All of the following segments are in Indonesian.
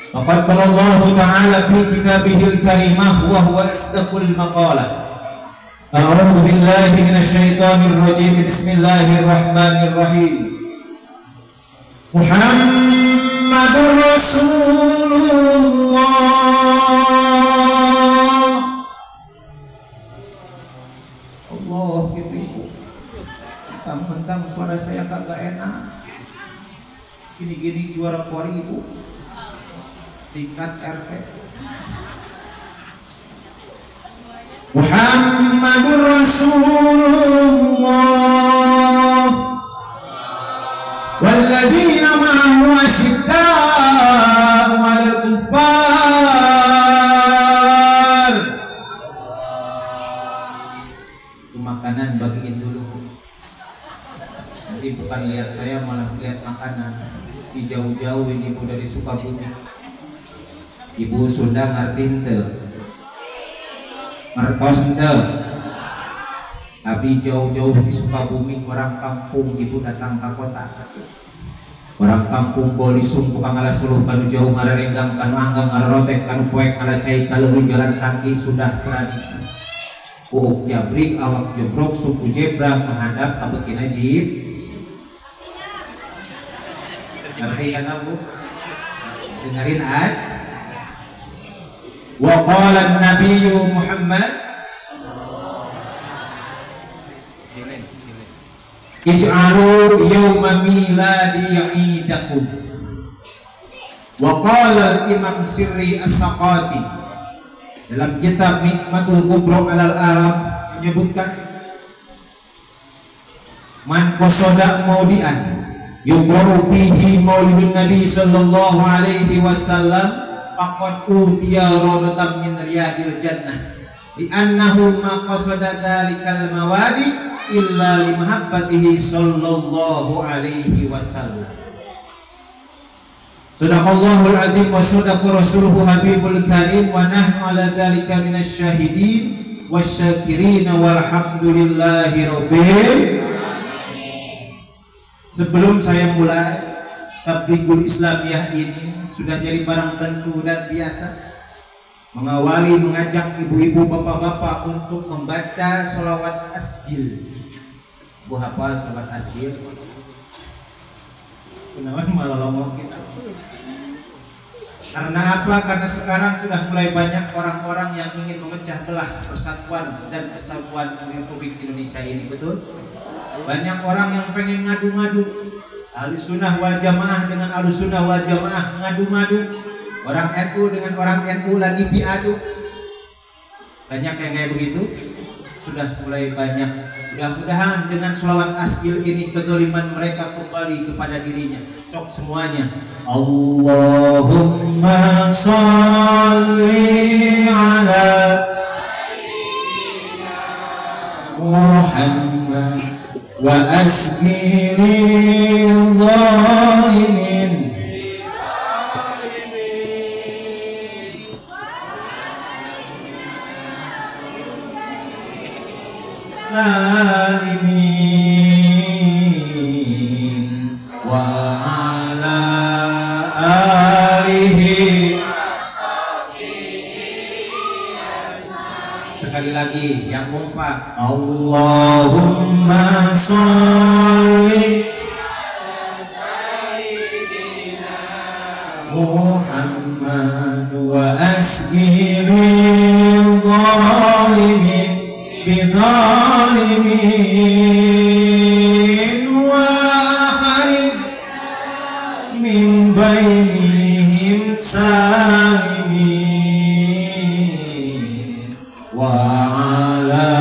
Faqad qala Allah Ta'ala fi kitabihil karimah wa huwa asdaqul maqalah. A'udzu billahi minasyaitonir rajim. Bismillahirrahmanirrahim. Muhammadur Rasulullah. Allah gitu. Mentang-mentang suara saya kagak enak. Gini-gini juara Polri Ibu. Tingkat RT. Muhammadur Rasulullah walladzina ma'ahu asyidda'u 'alal kuffar. Itu makanan bagiin dulu. Nanti bukan lihat saya malah lihat makanan. Di jauh-jauh ini Ibu dari Sukabumi. Ibu Sunda ngerti ente? Mertos ente? Abi jauh-jauh di Sukabumi, orang kampung Ibu datang ke kota. Orang kampung boli sumpu kang alas suluh kanu jauh ngarerenggang kanu anggang ngarotek kanu poek ngaracai kalau jalan kaki sudah tradisi. Uuk jabrik awak jebrok suku jebrak menghadap kabekina jib. Ngerti kan Bu? Dengerin ad. Wa qala an-nabiyyu Muhammad ij'alu yawma miladi idakum. Wa qala al-imam Sirri As-Saqati dalam kitab Nikmatul Kubra alal Arab menyebutkan man qasada maudian yuqru fihi maulidun nabi sallallahu alaihi wasallam faqad utiya rawdatan min riyadil jannah li annahu ma qasada dzalikal mawadi illa li mahabbatihi sallallahu alaihi wasallam. Sadaqallahul azim wa sadaqa rasuluhu habibul karim wa nahnu ala dzalika minasy syahidin wasyakirin walhamdulillahi rabbil alamin. Sebelum saya mulai Tabligul Islamiyah ini sudah jadi barang tentu dan biasa mengawali mengajak ibu-ibu bapak-bapak untuk membaca sholawat asgil. Bu hafal sholawat asgil? Kenalan malah ngomong kita. Karena apa? Karena sekarang sudah mulai banyak orang-orang yang ingin memecah belah persatuan dan kesatuan Republik Indonesia ini, betul? Banyak orang yang pengen ngadu-ngadu. Ahlussunnah wal Jamaah dengan Ahlussunnah wal Jamaah ngadu-ngadu. Orang NU dengan orang NU lagi diadu. Banyak yang kayak begitu. Sudah mulai banyak. Mudah-mudahan dengan sholawat asgil ini kedoliman mereka kembali kepada dirinya. Sok semuanya. Allahumma sholli ala Muhammad wa asgilil zalimin zalimin wa ala alihi. Sekali lagi yang kompak. Allahumma sholli ala sayyidina Muhammad wa asgilil zalimin bidzalimin wa khariz min bainihim salimin wa ala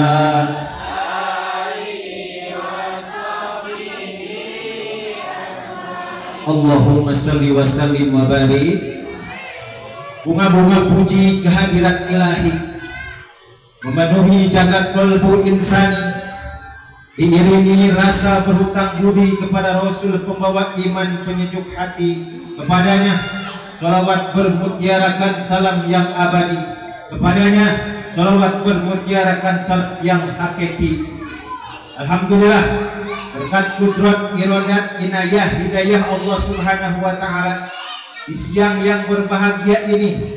alihi wa sahbihi Allahumma sholli wa sallim wa barik. Bunga-bunga puji kehadirat ilahi memenuhi jagat kolbu insani, diiringi rasa berhutang budi kepada Rasul pembawa iman penyejuk hati. Kepadanya sholawat bermutiarakan salam yang abadi, kepadanya sholawat bermutiarakan salam yang hakiki. Alhamdulillah, berkat kudrat iradat inayah hidayah Allah subhanahu wa ta'ala, di siang yang berbahagia ini,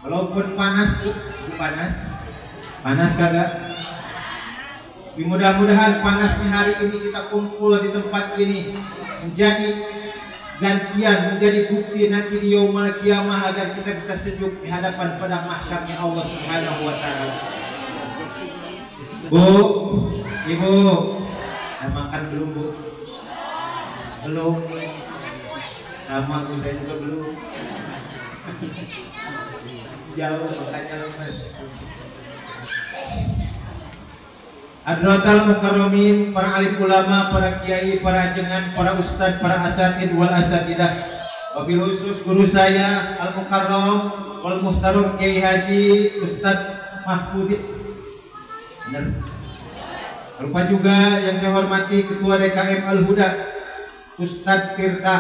walaupun panas, panas kagak? Mudah-mudahan panasnya hari ini kita kumpul di tempat ini menjadi gantian, menjadi bukti nanti di yaumul qiyamah agar kita bisa sejuk di hadapan padang mahsyarnya Allah Subhanahu wa taala. Bu, Ibu, makan belum, Bu? Belum. Sama Bu, saya juga belum. Jauh makanya lemes. Hadratal mukarramin, para alim ulama, para kiai, para ajengan, para ustadz, para asatid wal asatidah. Wabil khusus guru saya al mukarram wal muhtaram Kiai Haji Ustadz Mahfudin. Benar. Lupa juga yang saya hormati Ketua DKM Al Huda Ustadz Tirta.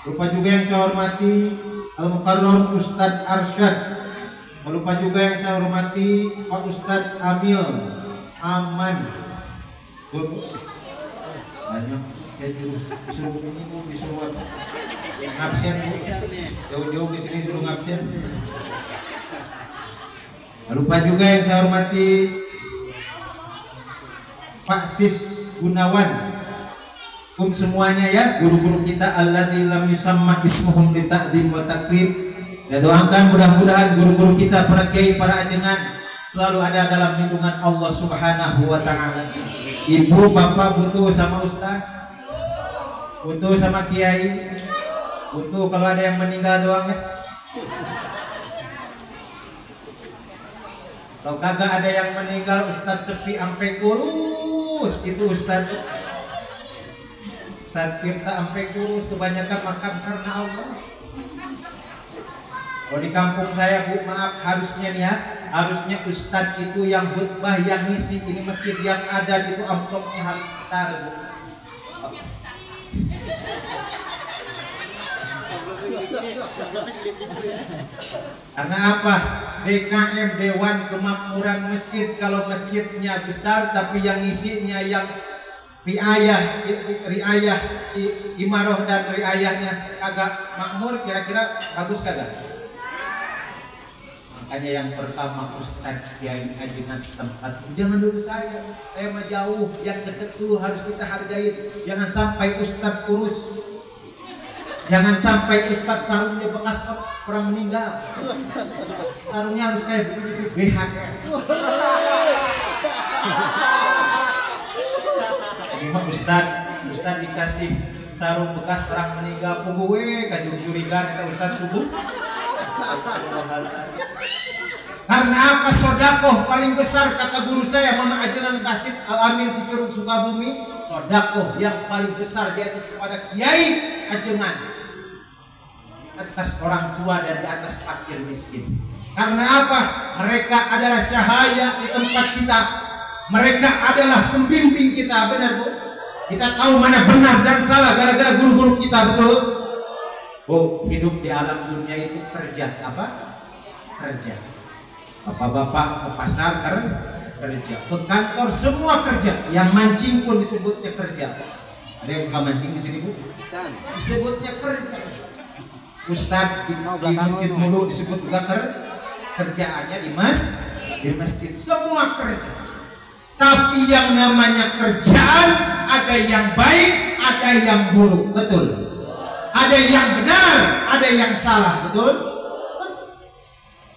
Lupa juga yang saya hormati al mukarram Ustadz Arsyad. Lupa juga yang saya hormati Pak Ustadz Amil Aman. Banyak saya disuruh ini Bu, disuruh ngabsen Bu. Jauh-jauh di sini suruh ngabsen. Lupa juga yang saya hormati Pak Sis Gunawan. Semuanya ya, guru-guru kita alladzi lam yusamma ismuhum li ta'dzim wa takrim. Ya, doakan mudah-mudahan guru-guru kita, para kiai, para ajengan selalu ada dalam lindungan Allah Subhanahu wa taala. Ibu, bapak butuh sama ustaz, butuh sama kiai, butuh kalau ada yang meninggal doang ya. Kalau kagak ada yang meninggal, ustaz sepi sampai kurus gitu ustaz. Ustaz Tirta sampai kurus, kebanyakan makan karena Allah. Kalau di kampung saya Bu, maaf, harusnya nih ya, harusnya ustadz itu yang khutbah, yang ngisi ini masjid yang ada itu amplopnya harus besar Bu. Karena apa? DKM Dewan Kemakmuran Masjid, kalau masjidnya besar tapi yang ngisinya yang riayah imaroh dan riayahnya kagak makmur, kira-kira bagus kagak? Makanya yang pertama ustadz yang ajengan setempat, jangan dulu saya mah jauh, yang deket dulu harus kita hargai. Jangan sampai ustadz kurus, jangan sampai ustadz sarungnya bekas orang meninggal, sarungnya harus kayak BHS. Ini mah ustadz dikasih sarung bekas orang meninggal, pugue kajung curiga kita ustadz subuh. Karena apa? Sodakoh paling besar kata guru saya Mama Ajengan Kasid Al-Amin Cicurug Sukabumi, sodakoh yang paling besar yaitu kepada kiai ajengan atas orang tua dan di atas fakir miskin. Karena apa? Mereka adalah cahaya di tempat kita, mereka adalah pembimbing kita. Benar Bu? Kita tahu mana benar dan salah gara-gara guru-guru kita, betul? Oh, hidup di alam dunia itu kerja apa? Kerja. Bapak-bapak ke pasar kerja, ke kantor semua kerja. Yang mancing pun disebutnya kerja. Ada yang suka mancing di sini Bu? Disebutnya kerja. Ustadz di masjid mulu disebut juga kerjaannya di masjid semua kerja. Tapi yang namanya kerjaan ada yang baik, ada yang buruk, betul? Ada yang benar, ada yang salah, betul?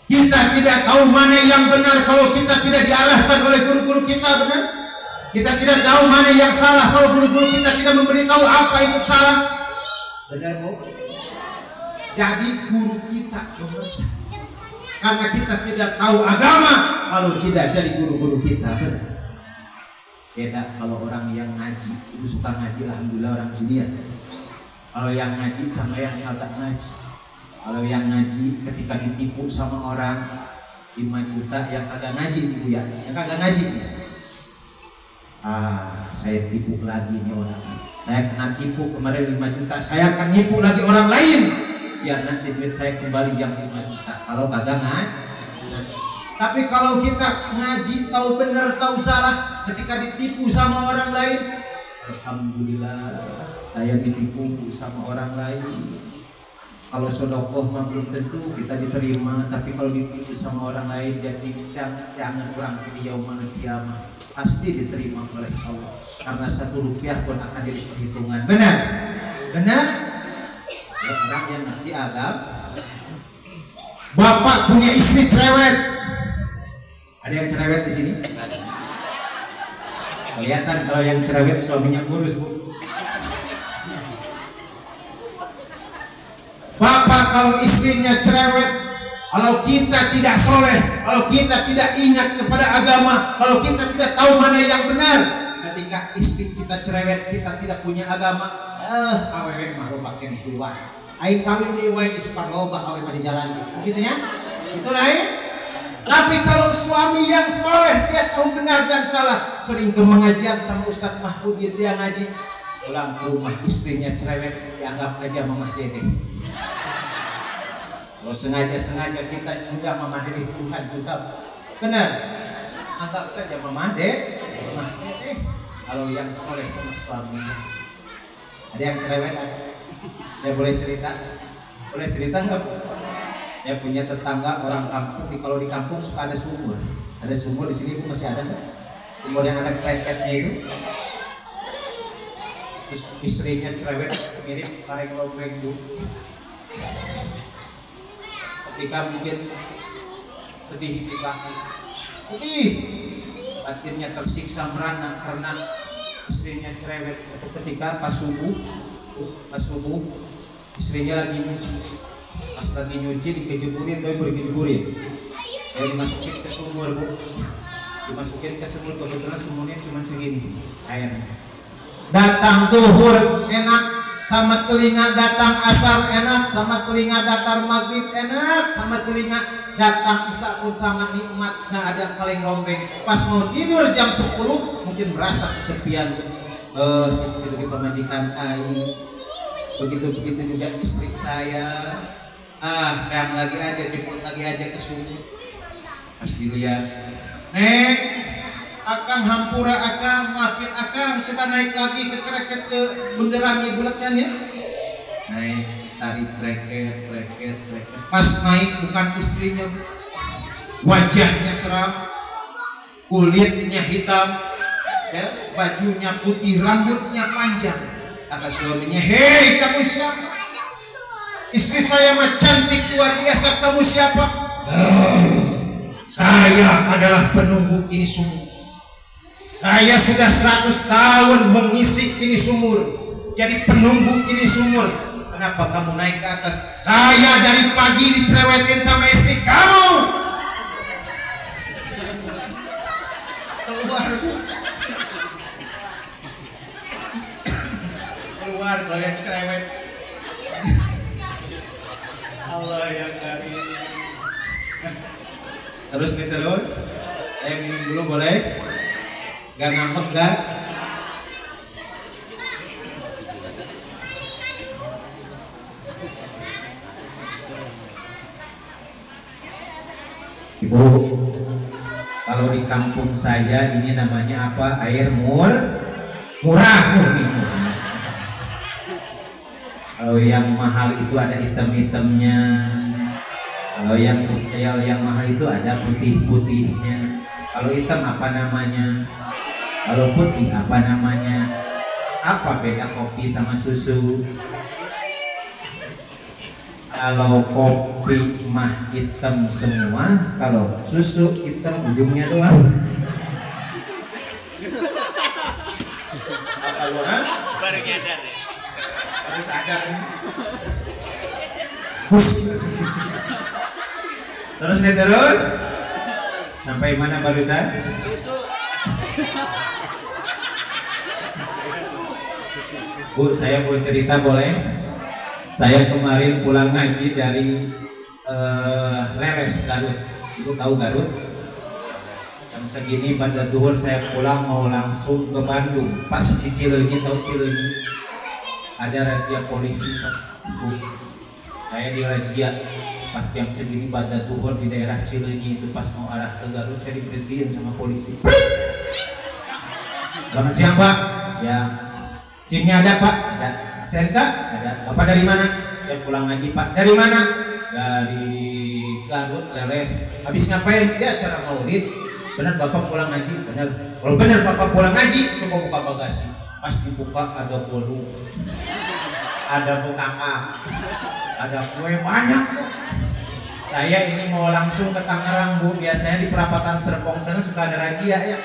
Kita tidak tahu mana yang benar kalau kita tidak diarahkan oleh guru-guru kita, benar? Kita tidak tahu mana yang salah kalau guru-guru kita tidak memberitahu apa itu salah, benar Bu? Jadi guru kita nomor satu. Karena kita tidak tahu agama kalau tidak dari guru-guru kita, benar? Beda kalau orang yang ngaji, itu suka ngaji, alhamdulillah orang sini ya. Kalau yang ngaji sama yang kagak ngaji. Kalau yang ngaji ketika ditipu sama orang 5 juta, yang kagak ngaji itu ya, yang kagak ngaji. Saya tipu lagi nih orang. Saya kena tipu kemarin 5 juta, saya akan nipu lagi orang lain. Biar nanti duit saya kembali yang 5 juta. Kalau kagak ngaji. Tapi kalau kita ngaji, tahu benar, tahu salah, ketika ditipu sama orang lain, alhamdulillah saya ditipu sama orang lain. Kalau sodokoh mah belum tentu kita diterima, tapi kalau ditipu sama orang lain jadi jangan kurang di yaumul kiamah, pasti diterima oleh Allah. Karena 1 rupiah pun akan jadi perhitungan. Benar? Benar? Orang yang nanti adab. Bapak punya istri cerewet. Ada yang cerewet di sini? Kelihatan kalau yang cerewet suaminya kurus, Bu. Bapak kalau istrinya cerewet, kalau kita tidak soleh, kalau kita tidak ingat kepada agama, kalau kita tidak tahu mana yang benar, ketika istri kita cerewet, kita tidak punya agama, awewe mah loba keneh keluar. Aing kawin deui wae ispak loba awewe mah di jalan gitu ya. Itu lain. Tapi kalau suami yang soleh, dia tahu benar dan salah, sering ke pengajian sama Ustadz Mahfud dia ngaji, pulang ke rumah istrinya cerewet, dianggap aja mamah dede. Kalau sengaja kita juga mamah dede Tuhan juga, benar, anggap saja mamah dede. Kalau yang soleh sama suaminya, ada yang cerewet, saya boleh cerita? Boleh cerita nggak? Saya punya tetangga orang kampung, kalau di kampung suka ada sumur. Ada sumur di sini, Bu, masih ada nggak? Sumur yang ada kreket-nya itu. Terus istrinya cerewet, mirip kareng lobeng, Bu. Ketika mungkin sedih di belakang, sedih, batinnya tersiksa merana karena istrinya cerewet. Ketika pas subuh, istrinya lagi nyuci. Pas lagi nyuci dikejeburin, tapi boleh dikejeburin. Ya dimasukin ke sumur, Bu. Dimasukin ke sumur, kebetulan sumurnya cuma segini airnya. Datang duhur enak, sama telinga datang asar enak, sama telinga datar maghrib enak, sama telinga datang isya pun sama nikmat, nggak ada kaleng rombeng. Pas mau tidur jam 10 mungkin merasa kesepian. Itu di pemajikan aing. Begitu juga istri saya. Yang lagi aja jemput lagi aja ke sumur. Pas dilihat, Nek, akang hampura akang, maafin akang, coba naik lagi ke kreket ke bundaran bulat kan ya. Naik, tarik kreket. Pas naik bukan istrinya, wajahnya seram, kulitnya hitam, ya, bajunya putih, rambutnya panjang. Kata suaminya, hei kamu siapa? Istri saya mah cantik luar biasa, kamu siapa? Saya adalah penunggu ini sumur. Saya sudah 100 tahun mengisi ini sumur, jadi penunggu ini sumur. Kenapa kamu naik ke atas? Saya dari pagi dicerewetin sama istri kamu. Keluar kalau yang cerewet. Allah yang karim. Terus, saya minum dulu boleh? Gak ngambek gak? Ibu, kalau di kampung saya ini namanya apa? Air murah. Kalau yang mahal itu ada hitam-hitamnya. Kalau yang mahal itu ada putih-putihnya. Kalau hitam apa namanya? Kalau putih apa namanya? Apa beda kopi sama susu? Kalau kopi mah hitam semua, kalau susu hitam ujungnya doang. Baru nyadar ya. Harus sadar nih. Terus sampai mana barusan? Bu, saya mau cerita boleh? Saya kemarin pulang ngaji dari Leles, Garut. Ibu tahu Garut? Jam segini pada duhur saya pulang mau langsung ke Bandung. Pas di Cileunyi, tahu Cileunyi? Ada razia polisi, Pak. Bu, saya di razia pas jam segini pada duhur di daerah Cileunyi itu, pas mau arah ke Garut saya diberhentiin sama polisi. Selamat siang, Pak. Siang. SIM-nya ada, Pak? Ada. SNK? Ada. Bapak dari mana? saya pulang ngaji Pak. Dari mana? Dari Garut, Leles. Habis ngapain? Ya acara maulid. Benar Bapak pulang ngaji? Benar. Kalau benar Bapak pulang ngaji, coba buka bagasi. Pas dibuka ada bolu, ada bukaka, ada kue banyak. Saya ini mau langsung ke Tangerang Bu. Biasanya di perapatan Serpong sana suka ada razia ya.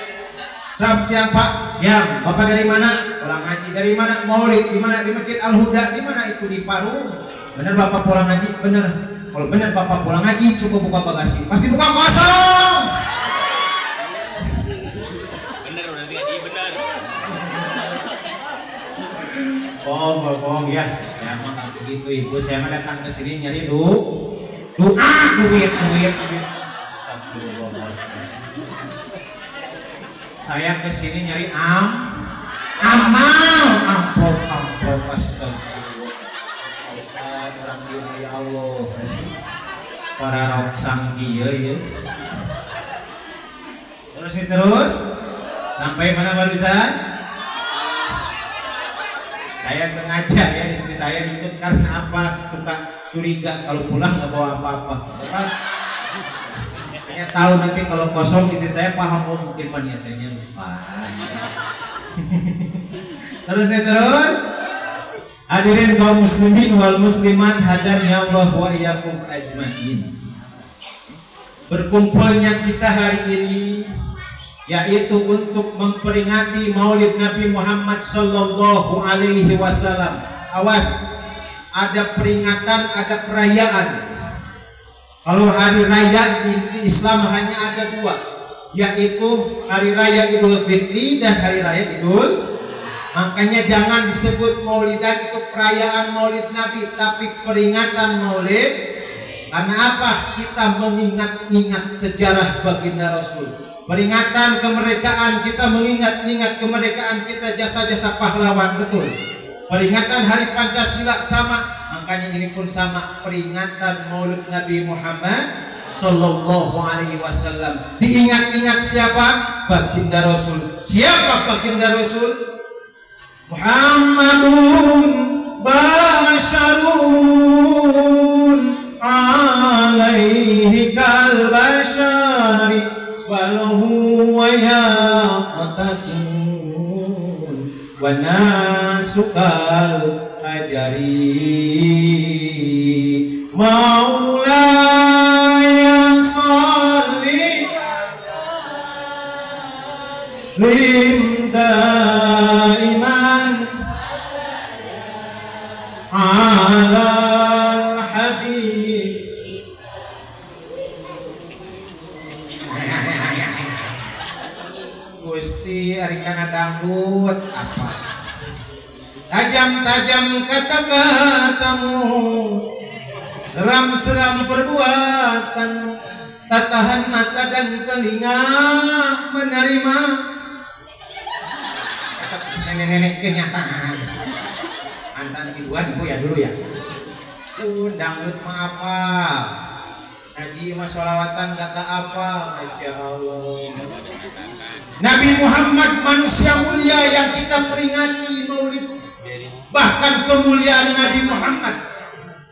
Siang Pak, siang. Bapak dari mana? Pulang ngaji. Dari mana? Maulid. Di mana? Di Masjid Al Huda. Di mana itu? Di Parung. Benar Bapak pulang ngaji? Benar. Kalau benar Bapak pulang ngaji, coba buka bagasi. Pasti buka kosong. Bener berarti ngaji bener. Bohong ya. Saya mah nggak begitu Ibu. Saya mah datang ke sini nyari doa, duit. Saya kesini nyari amal, amplop, astagfirullah. Orang dia ya Allah, para rok sanggi ya. Terus sampai mana barusan? Saya sengaja ya istri saya ikut karena apa? Suka curiga kalau pulang nggak bawa apa-apa. Saya tahu nanti kalau kosong istri saya paham mungkin niatannya lupa. Terus. Hadirin kaum muslimin wal muslimat hadani Allah wa iyyakum ajmain. Berkumpulnya kita hari ini yaitu untuk memperingati Maulid Nabi Muhammad sallallahu alaihi wasallam. Awas, ada peringatan, ada perayaan. Kalau hari raya di Islam hanya ada dua, yaitu hari raya Idul Fitri dan hari raya Idul. Makanya jangan disebut Maulidan itu perayaan Maulid Nabi, tapi peringatan Maulid. Karena apa? Kita mengingat-ingat sejarah baginda Rasul. Peringatan kemerdekaan, kita mengingat-ingat kemerdekaan kita, jasa-jasa pahlawan, betul. Peringatan hari Pancasila sama, makanya ini pun sama, peringatan Maulid Nabi Muhammad sallallahu alaihi wasallam. Diingat-ingat siapa? Baginda Rasul. Siapa baginda Rasul? Muhammadun basyarun alaihi kal basyari walahu wa yaqatatun wa nasukal ajari maulaya salli lim daiman alal habib. Gusti arikana dangdut apa? Tajam-tajam kata-katamu, seram-seram perbuatanmu, tak tahan mata dan telinga menerima nenek-nenek kenyataan. Mantan kiduan ibu ya dulu ya. Dangdut mah apa? Haji mah sholawatan gak apa? Masya Allah. Nabi Muhammad manusia mulia yang kita peringati Maulid. Bahkan kemuliaan Nabi Muhammad,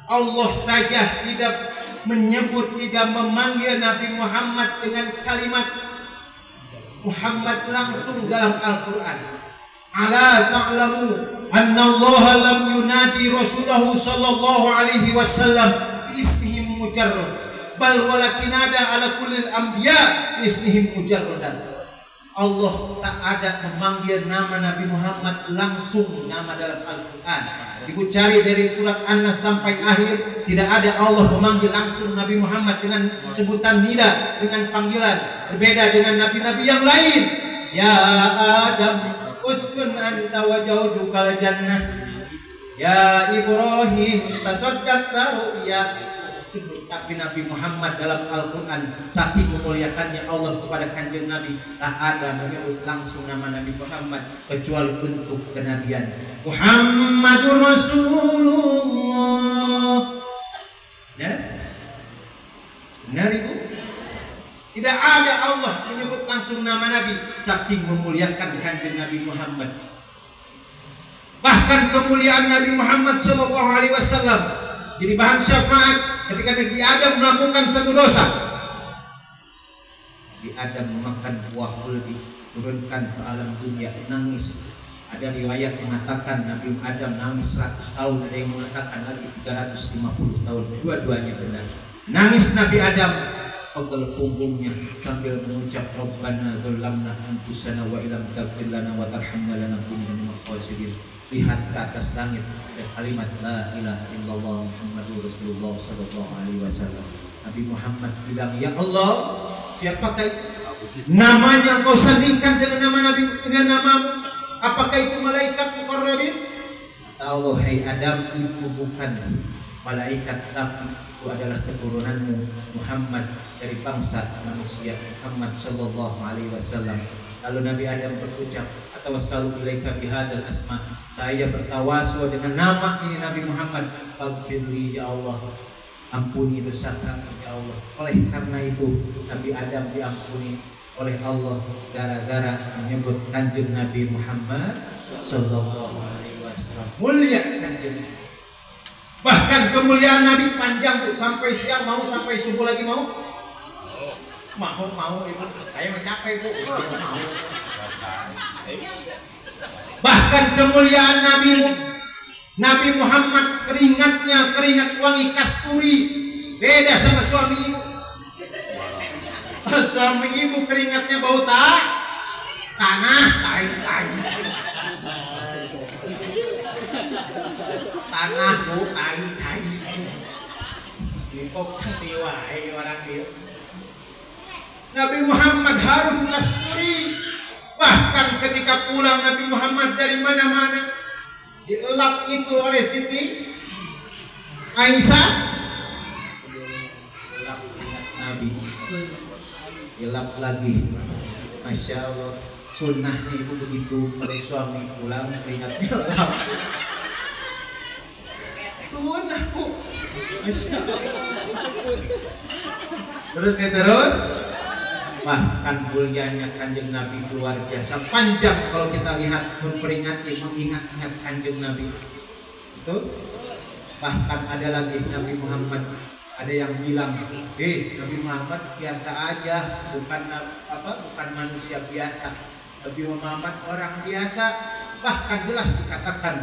Allah saja tidak menyebut, tidak memanggil Nabi Muhammad dengan kalimat Muhammad langsung dalam Al-Quran. Ala ta'lamu anna Allah lam yunadi Rasulahu sallallahu alaihi wasallam biismihim mujarrad bal walakin ada ala kullil anbiya biismihim mujarradan. Allah tak ada memanggil nama Nabi Muhammad langsung nama dalam Al-Quran. Ibu cari dari surat An-Nas sampai akhir, tidak ada Allah memanggil langsung Nabi Muhammad dengan sebutan nida, dengan panggilan. Berbeda dengan nabi-nabi yang lain. Ya Adam uskun anta wa zawjukal jannah. Ya Ibrahim tasaddaqta ru'ya. Sebut tapi Nabi Muhammad dalam Al-Quran saking memuliakannya Allah kepada kanjeng Nabi, tak ada menyebut langsung nama Nabi Muhammad kecuali bentuk kenabian. Muhammadur Rasulullah. Ya? Benar Ibu? Tidak ada Allah menyebut langsung nama Nabi saking memuliakan kanjeng Nabi Muhammad. Bahkan kemuliaan Nabi Muhammad sallallahu alaihi wasallam jadi bahan syafaat ketika Nabi Adam melakukan satu dosa. Nabi Adam memakan buah kuldi, turunkan ke alam dunia, nangis. Ada riwayat mengatakan Nabi Adam nangis 100 tahun, ada yang mengatakan lagi 350 tahun. Dua-duanya benar. Nangis Nabi Adam, pegel punggungnya sambil mengucap Rabbana dzalamna anfusana wa illam taghfir lana wa tarhamna lanakunanna minal khasirin. Lihat ke atas langit ada kalimat la ilaha illallah Muhammadur Rasulullah sallallahu alaihi wasallam. Nabi Muhammad bilang, "Ya Allah, siapakah itu? Namanya kau sandingkan dengan nama Nabi, dengan namamu. Apakah itu malaikat muqarrabin?" Allah, hai Adam, itu bukan malaikat, tapi itu adalah keturunanmu Muhammad dari bangsa manusia Muhammad sallallahu alaihi wasallam. Lalu Nabi Adam berucap, "Atawassalu ilaika bihadzal asma." Saya bertawasul dengan nama ini Nabi Muhammad. Faghfirli ya Allah, ampuni dosa kami ya Allah. Oleh karena itu Nabi Adam diampuni oleh Allah gara-gara menyebut kanjeng Nabi Muhammad sallallahu alaihi wasallam. Mulia kanjeng. Bahkan kemuliaan Nabi panjang tuh, sampai siang mau, sampai subuh lagi mau. Mau ibu. Saya mencapai bu. Mau. Bahkan kemuliaan Nabi Muhammad keringatnya keringat wangi kasturi, beda sama suami ibu. Suami ibu keringatnya bau tanah, tai. Tanah bu, tai. Kok diwai orang dia. Nabi Muhammad harum kasturi. Bahkan ketika pulang Nabi Muhammad dari mana-mana, dielap itu oleh Siti Aisyah. Elap Nabi, elap lagi. Masya Allah, sunnahnya itu begitu. Kalau suami pulang keringatnya elap. Sunnah bu. Masya Allah. Terus. Bahkan mulianya kanjeng Nabi luar biasa panjang kalau kita lihat, memperingati, mengingat-ingat kanjeng Nabi itu. Bahkan ada lagi Nabi Muhammad, ada yang bilang, Nabi Muhammad biasa aja, bukan manusia biasa. Nabi Muhammad orang biasa. Bahkan jelas dikatakan,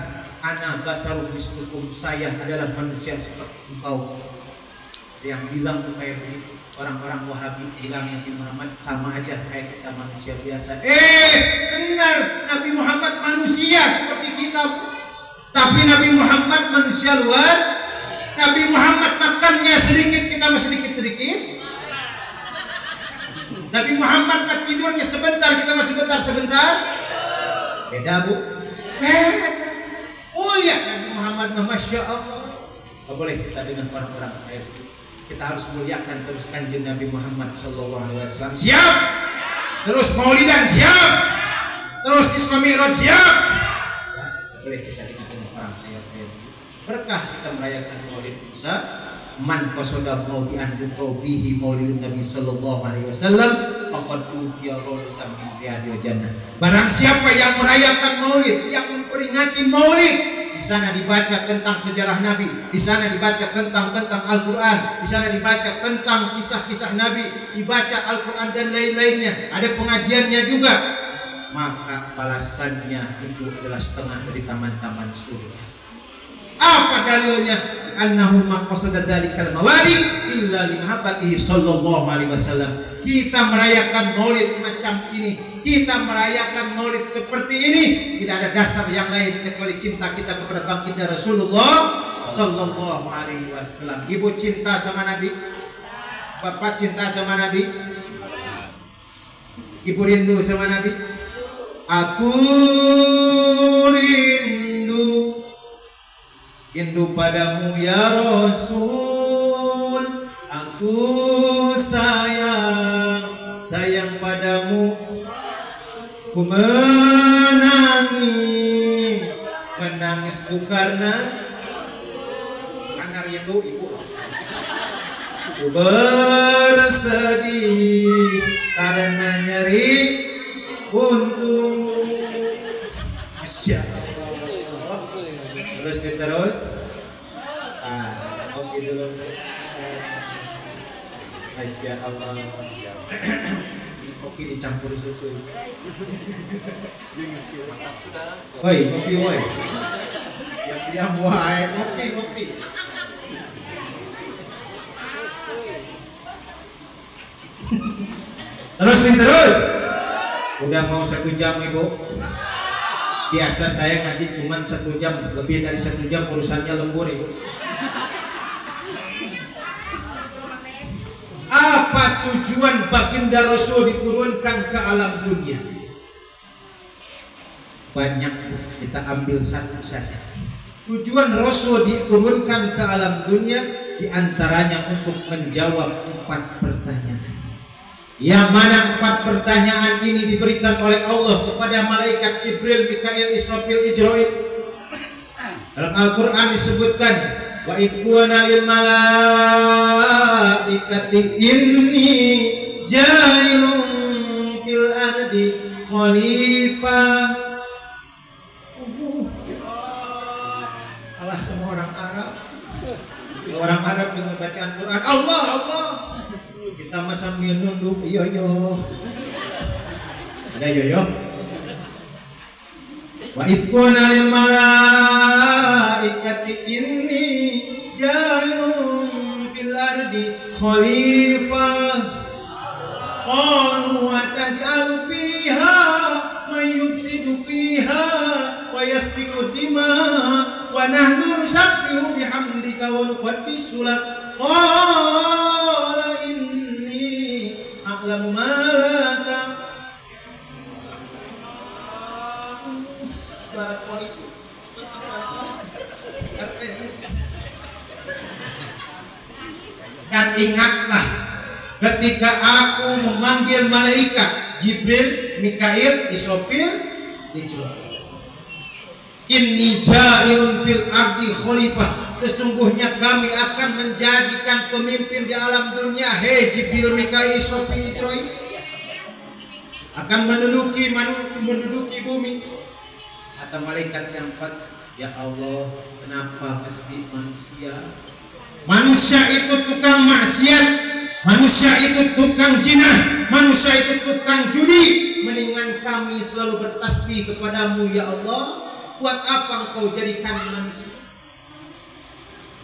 ana basarun mislukum, saya adalah manusia seperti engkau. Yang bilang tuh kayak begitu. Orang-orang Wahabi bilang Nabi Muhammad sama aja kayak kita manusia biasa. Benar, Nabi Muhammad manusia seperti kita. Tapi Nabi Muhammad manusia luar. Nabi Muhammad makannya sedikit, kita masih sedikit-sedikit. Nabi Muhammad tidurnya sebentar, kita masih sebentar. Beda bu. Beda. Oh ya, Nabi Muhammad, Masya Allah. Gak boleh kita dengan orang-orang kayak itu. Kita harus muliakan terus kanjeng Nabi Muhammad sallallahu alaihi wasallam. Siap? Terus Maulidan siap? Terus Isra Mi'raj siap? Boleh kita dengan orang ayat-ayat. Berkah kita merayakan Maulid Musa. Man qasada maulidan bihi Maulidun Nabi sallallahu alaihi wasallam faqad utiya rawdatan min riyadil jannah. Barang siapa yang merayakan Maulid, yang memperingati Maulid, di sana dibaca tentang sejarah Nabi, di sana dibaca tentang Al-Quran, di sana dibaca tentang kisah-kisah Nabi, dibaca Al-Quran dan lain-lainnya, ada pengajiannya juga, maka balasannya itu adalah setengah dari taman-taman surga. Apa dalilnya? Annahu maqsada dzalikal mawalid illa limahabbatihi sallallahu alaihi wasallam. Kita merayakan Maulid macam ini, kita merayakan Maulid seperti ini, tidak ada dasar yang lain kecuali cinta kita kepada baginda Rasulullah sallallahu alaihi wasallam. Ibu cinta sama Nabi? Bapak cinta sama Nabi? Ibu rindu sama Nabi? Aku rindu padamu ya Rasul. Aku sayang padamu. Ku menangis ku karena rindu ibu. Ku bersedih karena nyeri untuk Masya Allah. Terus. Ya Allah. Kopi dicampur susu. Woi, kopi woi. Ya buah kopi. Terus. Udah mau 1 jam Ibu. Biasa saya ngaji cuma 1 jam, lebih dari 1 jam urusannya lembur Ibu. Apa tujuan baginda Rasul diturunkan ke alam dunia? Banyak, kita ambil satu saja. Tujuan Rasul diturunkan ke alam dunia diantaranya untuk menjawab 4 pertanyaan. Yang mana 4 pertanyaan ini diberikan oleh Allah kepada malaikat Jibril, Mikail, Israfil, Ijrail. Dalam Al-Quran disebutkan, wa idquna lil malaikati inni ja'ilun fil ardi khalifah. Allah semua orang Arab. Orang Arab dengan bacaan Quran Allah. Kita mah sambil nunduk yo. Ada yo. Wa idquna lil malaikati inni ja'ilun fil ardi khalifah. Qalu wa taj'alu fiha may yufsidu fiha wa yasfiku dima wa nahnu nusabbihu bihamdika wa nuqaddisu lak. Qala inni a'lamu ma la Dan ingatlah ketika aku memanggil malaikat Jibril, Mikail, Israfil, inni ja'ilun fil ardi khalifah. Sesungguhnya kami akan menjadikan pemimpin di alam dunia. Hei Jibril, Mikail, Israfil, Ijrail akan menduduki bumi. Kata malaikat yang 4, ya Allah, kenapa mesti manusia? Manusia itu tukang maksiat, manusia itu tukang jinah, manusia itu tukang judi. Mendingan kami selalu bertasbih kepadamu ya Allah. Buat apa engkau jadikan manusia?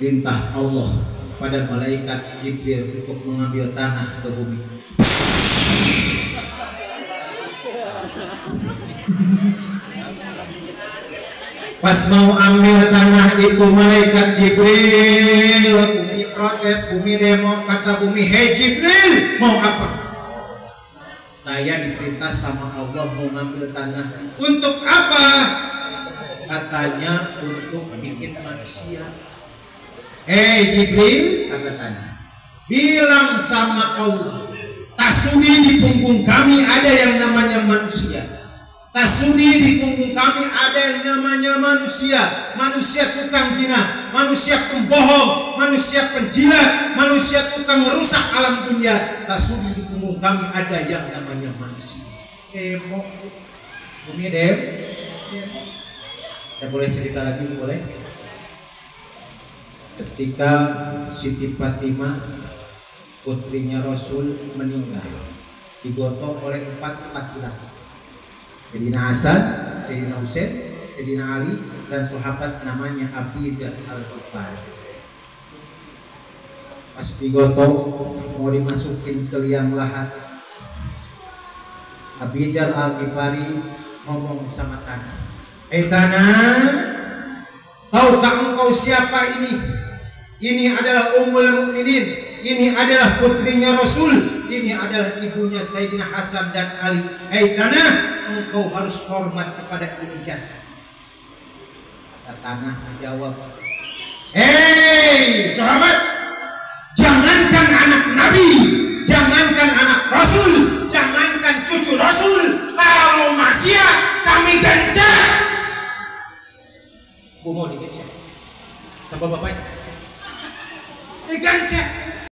Perintah Allah pada malaikat Jibril untuk mengambil tanah ke bumi. Pas mau ambil tanah itu malaikat Jibril, bumi protes, bumi demo, kata bumi, hei Jibril, mau apa? Saya diperintah sama Allah mau ngambil tanah. Untuk apa? Katanya untuk bikin manusia. Hei Jibril, kata tanah, bilang sama Allah, tak sudi di punggung kami ada yang namanya manusia. Tak sudi di punggung kami ada yang namanya manusia. Manusia tukang zina, manusia pembohong, manusia penjilat, manusia tukang merusak alam dunia. Tak sudi di punggung kami ada yang namanya manusia. Demo, bumi dem. Saya boleh cerita lagi, boleh? Ketika Siti Fatimah, putrinya Rasul, meninggal, digotong oleh 4 laki-laki. Sayyidina Hasan, Sayyidina Husain, Sayyidina Ali, dan sahabat namanya Abijah Al-Ghifari. Pas digotong mau dimasukin ke liang lahat, Abijah Al-Ghifari ngomong sama tanah, tanah, tahukah engkau siapa ini? Ini adalah Ummul Mukminin, ini adalah putrinya Rasul, ini adalah ibunya Sayyidina Hasan dan Ali. Tanah, engkau harus hormat kepada ini jasa. Kata tanah menjawab, hei sahabat, jangankan anak Nabi, jangankan anak Rasul, jangankan cucu Rasul, kalau maksiat kami gencar. Mau digencet. Sama bapaknya,